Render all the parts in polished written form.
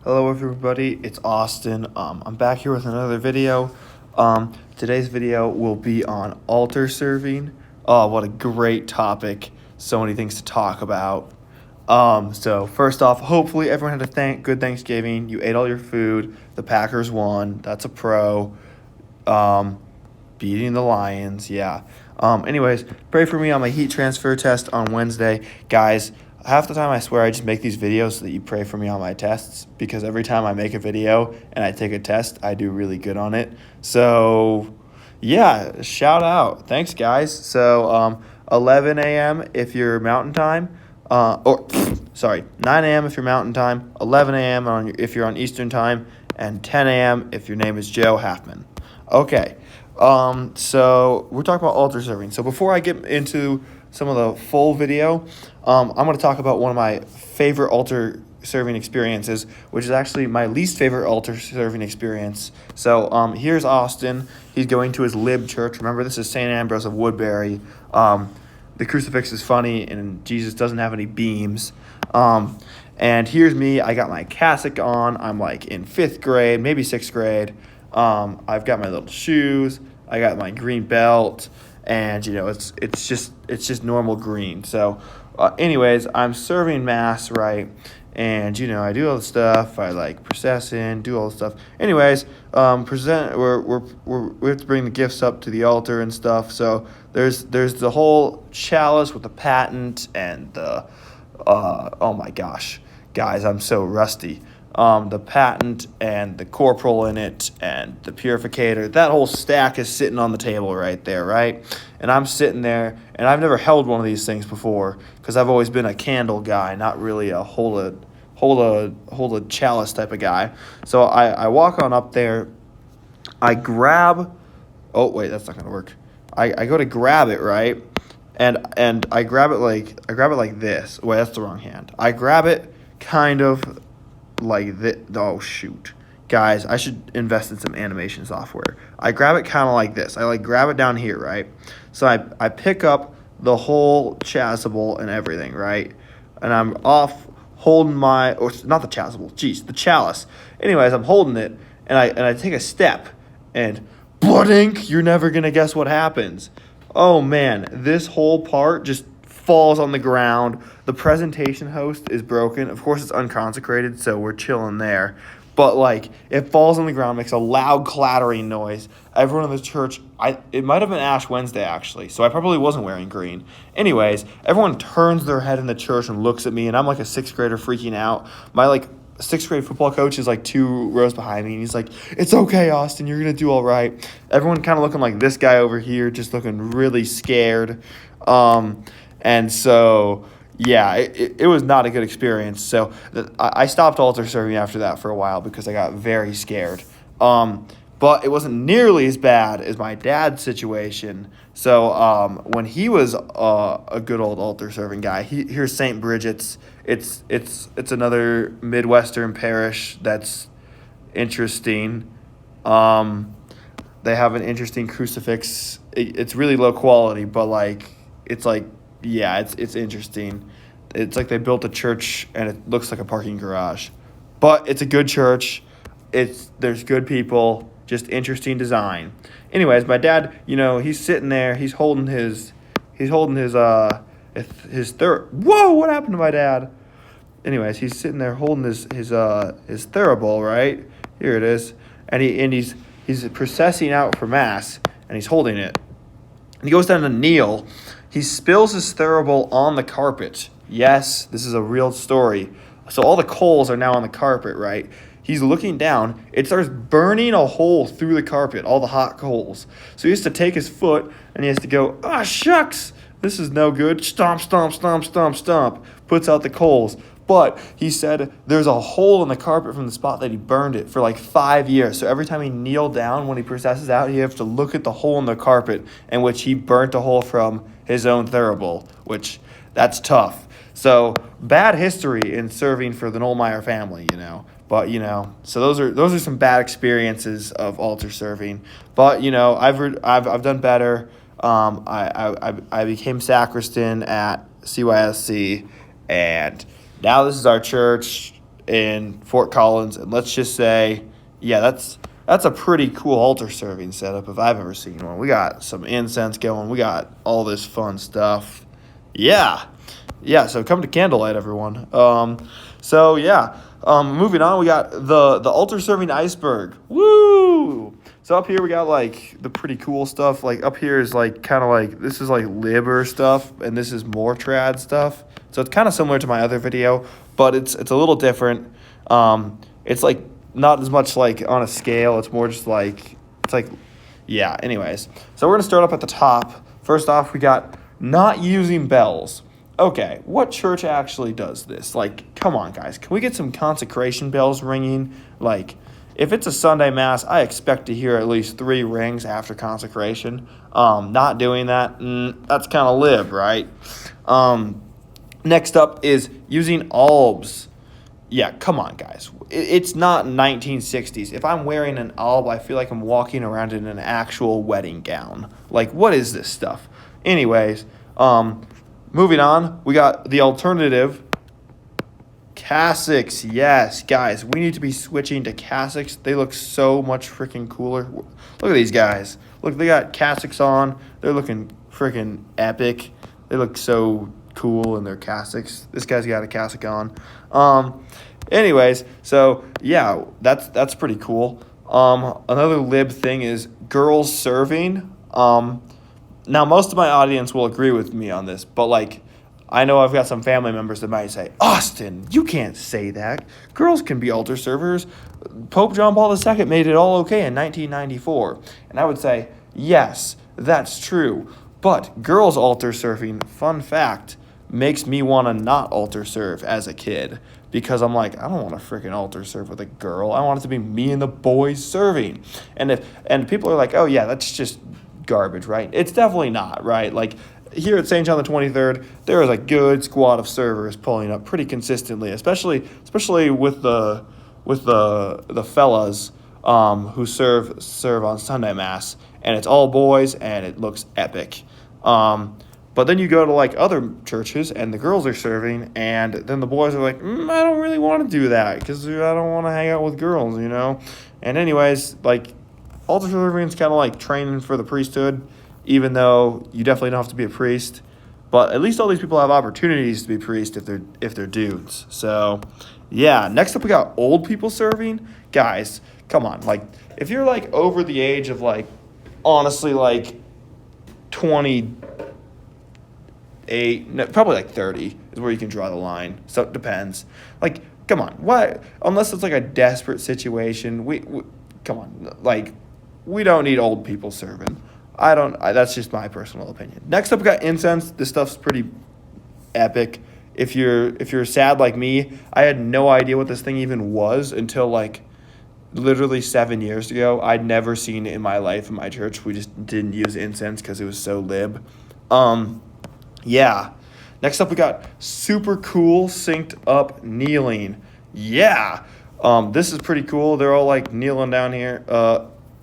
Hello everybody, it's Austin. I'm back here with another video. Today's video will be on altar serving. Oh, what a great topic. So many things to talk about. So first off, hopefully everyone had a good Thanksgiving. You ate all your food. The Packers won. That's a pro. Um, Beating the Lions, yeah. Anyways, pray for me on my heat transfer test on Wednesday. Guys, half the time I swear I just make these videos so that you pray for me on my tests, because every time I make a video and I take a test, I do really good on it. So, yeah, shout out. Thanks, guys. So, 11 a.m. if you're Mountain Time, sorry, 9 a.m. if you're Mountain Time, 11 a.m. if you're on Eastern Time, and 10 a.m. if your name is Joe Halfman. Okay. So we're talking about altar serving. So before I get into some of the full video, I'm going to talk about one of my favorite altar serving experiences, which is actually my least favorite altar serving experience. So here's Austin. He's going to his lib church. Remember, this is St. Ambrose of Woodbury. The crucifix is funny, and Jesus doesn't have any beams. And here's me. I got my cassock on. I'm like in 5th grade, maybe 6th grade. I've got my little shoes. I got my green belt, and it's just normal green. So, anyways, I'm serving mass, right? And I do all the stuff. I like processing, do all the stuff. Anyways, we have to bring the gifts up to the altar and stuff. So there's the whole chalice with the patent and the oh my gosh, guys, I'm so rusty. The patent and the corporal in it and the purificator, that whole stack is sitting on the table right there, right? And I'm sitting there, and I've never held one of these things before because I've always been a candle guy, not really a hold a chalice type of guy. So I walk on up there, I grab, oh wait, that's not gonna work. I go to grab it, right? And I grab it like this. Wait, that's the wrong hand. I grab it kind of like this. Oh shoot, guys, I should invest in some animation software. I grab it kind of like this. I like grab it down here, right? So I pick up the whole chasuble and everything, right? And I'm off holding or not the chasuble, the chalice. Anyways, I'm holding it, and I take a step, and blood ink. You're never gonna guess what happens. Oh man, this whole part just falls on the ground. The presentation host is broken. Of course, it's unconsecrated, so we're chilling there. But like, it falls on the ground, makes a loud clattering noise. Everyone in the church, it might have been Ash Wednesday actually, so I probably wasn't wearing green. Anyways, everyone turns their head in the church and looks at me, and I'm like a 6th grader freaking out. My 6th grade football coach is like 2 rows behind me, and he's like, "It's okay, Austin, you're gonna do all right." Everyone kind of looking like this guy over here, just looking really scared. And so, yeah, it was not a good experience. So I stopped altar serving after that for a while because I got very scared. But it wasn't nearly as bad as my dad's situation. So when he was a good old altar serving guy, here's St. Bridget's. It's another Midwestern parish that's interesting. They have an interesting crucifix. It's really low quality, but yeah, it's interesting. It's like they built a church and it looks like a parking garage, but it's a good church. There's good people, just interesting design. Anyways, my dad, he's sitting there. He's holding his whoa, what happened to my dad? Anyways, he's sitting there holding his thurible, right? Here it is, and he's processing out for mass, and he's holding it. And he goes down to kneel. He spills his thurible on the carpet. Yes, this is a real story. So all the coals are now on the carpet, right? He's looking down. It starts burning a hole through the carpet, all the hot coals. So he has to take his foot, and he has to go, shucks, this is no good. Stomp, stomp, stomp, stomp, stomp. Puts out the coals. But he said there's a hole in the carpet from the spot that he burned it for like 5 years. So every time he kneeled down when he processes out, he has to look at the hole in the carpet in which he burnt a hole from his own thurible, which that's tough. So bad history in serving for the Nollmeyer family, But so those are some bad experiences of altar serving. But I've done better. I became sacristan at CYSC, and now this is our church. in Fort Collins, and let's just say, yeah, that's a pretty cool altar serving setup if I've ever seen one. We got some incense going. We got all this fun stuff. Yeah. Yeah, so come to Candlelight, everyone. Moving on, we got the altar serving iceberg. Woo! So up here we got like the pretty cool stuff. Like up here is like kind of like, this is like Liber stuff, and this is more trad stuff. So it's kind of similar to my other video, but it's a little different. It's like not as much like on a scale. It's more just like, it's like, yeah, anyways. So we're going to start up at the top. First off, we got not using bells. Okay, what church actually does this? Like, come on, guys. Can we get some consecration bells ringing? Like, if it's a Sunday Mass, I expect to hear at least 3 rings after consecration. Not doing that, that's kind of lib, right? Next up is using albs. Yeah, come on, guys. It's not 1960s. If I'm wearing an alb, I feel like I'm walking around in an actual wedding gown. Like, what is this stuff? Anyways, moving on, we got the alternative, cassocks. Yes, guys, we need to be switching to cassocks. They look so much freaking cooler. Look at these guys. Look, they got cassocks on. They're looking freaking epic. They look so cool in their cassocks. This guy's got a cassock on. Anyways, so yeah, that's pretty cool. Another lib thing is girls serving. Now, most of my audience will agree with me on this, but, like, I know I've got some family members that might say, Austin, you can't say that. Girls can be altar servers. Pope John Paul II made it all okay in 1994. And I would say, yes, that's true. But girls altar serving, fun fact, makes me want to not altar serve as a kid. Because I'm like, I don't want to freaking altar serve with a girl. I want it to be me and the boys serving. And people are like, oh, yeah, that's just garbage, right? It's definitely not, right? Like here at St. John the 23rd, there is a good squad of servers pulling up pretty consistently, especially with the fellas who serve on Sunday Mass, and it's all boys and it looks epic. But then you go to like other churches and the girls are serving, and then the boys are like, I don't really want to do that because I don't want to hang out with girls, you know? And anyways, like, altar serving is kind of like training for the priesthood, even though you definitely don't have to be a priest. But at least all these people have opportunities to be priests if they're dudes. So, yeah. Next up, we got old people serving. Guys, come on. Like, if you're like over the age of like, honestly, like 28, no, probably like 30 is where you can draw the line. So it depends. Like, come on. Why? Unless it's like a desperate situation, we come on. Like, we don't need old people serving. That's just my personal opinion. Next up, we got incense. This stuff's pretty epic. If you're sad like me, I had no idea what this thing even was until like literally 7 years ago. I'd never seen it in my life in my church. We just didn't use incense because it was so lib. Yeah. Next up, we got super cool synced up kneeling. Yeah. This is pretty cool. They're all like kneeling down here.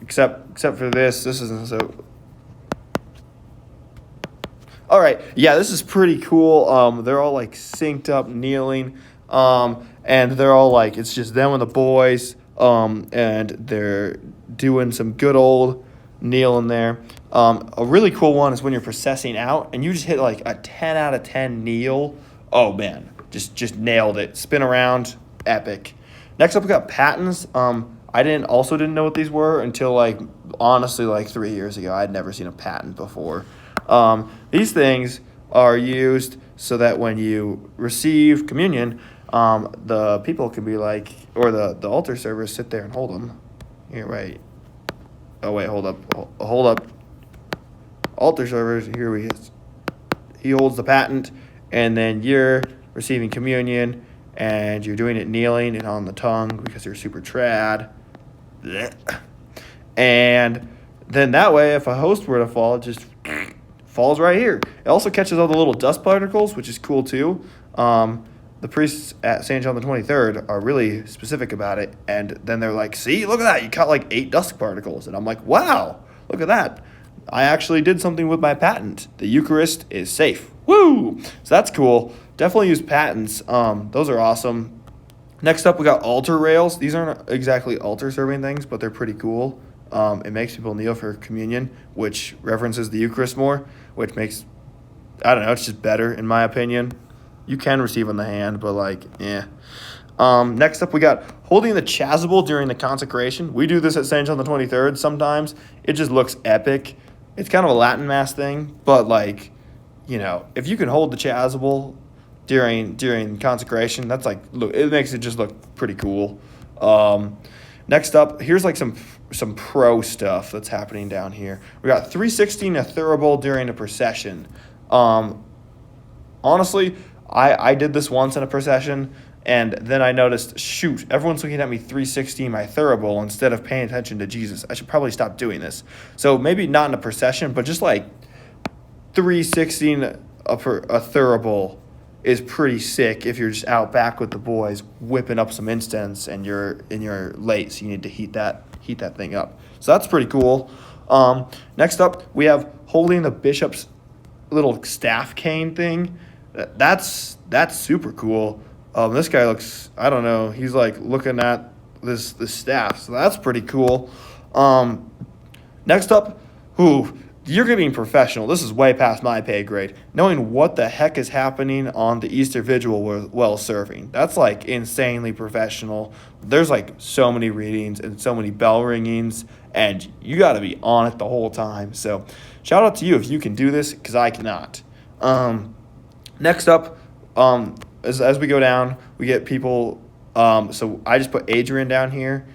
Except for this isn't so. All right, yeah, this is pretty cool. They're all like synced up, kneeling, and they're all like, it's just them and the boys, and they're doing some good old kneeling there. A really cool one is when you're processing out, and you just hit like a 10 out of 10 kneel. Oh man, just nailed it. Spin around, epic. Next up, we got patens. I didn't know what these were until like honestly like 3 years ago. I'd never seen a paten before. These things are used so that when you receive communion, the people can be like, or the altar servers sit there and hold them. Here, wait. Oh wait, hold up. Altar servers. Here he is. He holds the paten, and then you're receiving communion, and you're doing it kneeling and on the tongue because you're super trad. And then that way, if a host were to fall, it just falls right here. It also catches all the little dust particles, which is cool too. The priests at St. John the 23rd are really specific about it. And then they're like, see, look at that. You caught like 8 dust particles. And I'm like, wow, look at that. I actually did something with my paten. The Eucharist is safe. Woo! So that's cool. Definitely use patens. Those are awesome. Next up, we got altar rails. These aren't exactly altar serving things, but they're pretty cool. It makes people kneel for communion, which references the Eucharist more, which makes, I don't know, it's just better in my opinion. You can receive on the hand, but like, yeah. Next up, we got holding the chasuble during the consecration. We do this at St. John the 23rd sometimes. It just looks epic. It's kind of a Latin Mass thing, but like, if you can hold the chasuble during consecration, that's like, look, it makes it just look pretty cool. Next up, here's like some pro stuff that's happening down here. We got 316 a thurible during a procession. Honestly, I did this once in a procession, and then I noticed, shoot, everyone's looking at me 316 my thurible instead of paying attention to Jesus. I should probably stop doing this. So maybe not in a procession, but just like 316 a thurible is pretty sick if you're just out back with the boys whipping up some incense and you're late, so you need to heat that thing up. So that's pretty cool. Next up, we have holding the bishop's little staff cane thing. That's super cool. This guy looks, I don't know, he's like looking at this staff, so that's pretty cool. Next up, you're getting professional. This is way past my pay grade. Knowing what the heck is happening on the Easter Vigil while serving. That's like insanely professional. There's like so many readings and so many bell ringings, and you got to be on it the whole time. So shout out to you if you can do this, because I cannot. Next up, as we go down, we get people. So I just put Adrian down here.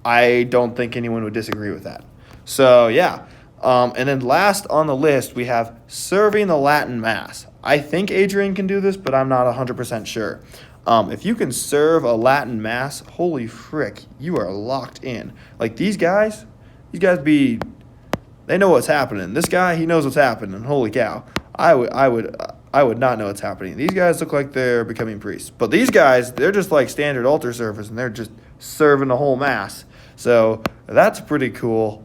I don't think anyone would disagree with that. So yeah. And then last on the list, we have serving the Latin Mass. I think Adrian can do this, but I'm not 100% sure. If you can serve a Latin Mass, holy frick, you are locked in. Like these guys they know what's happening. This guy, he knows what's happening. Holy cow. I would not know what's happening. These guys look like they're becoming priests. But these guys, they're just like standard altar servers, and they're just serving the whole Mass. So that's pretty cool.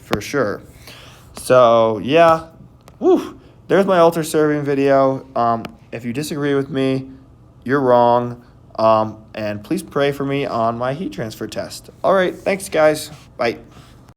For sure. So yeah, there's my altar serving video. If you disagree with me, you're wrong. And please pray for me on my heat transfer test. All right, thanks guys. Bye.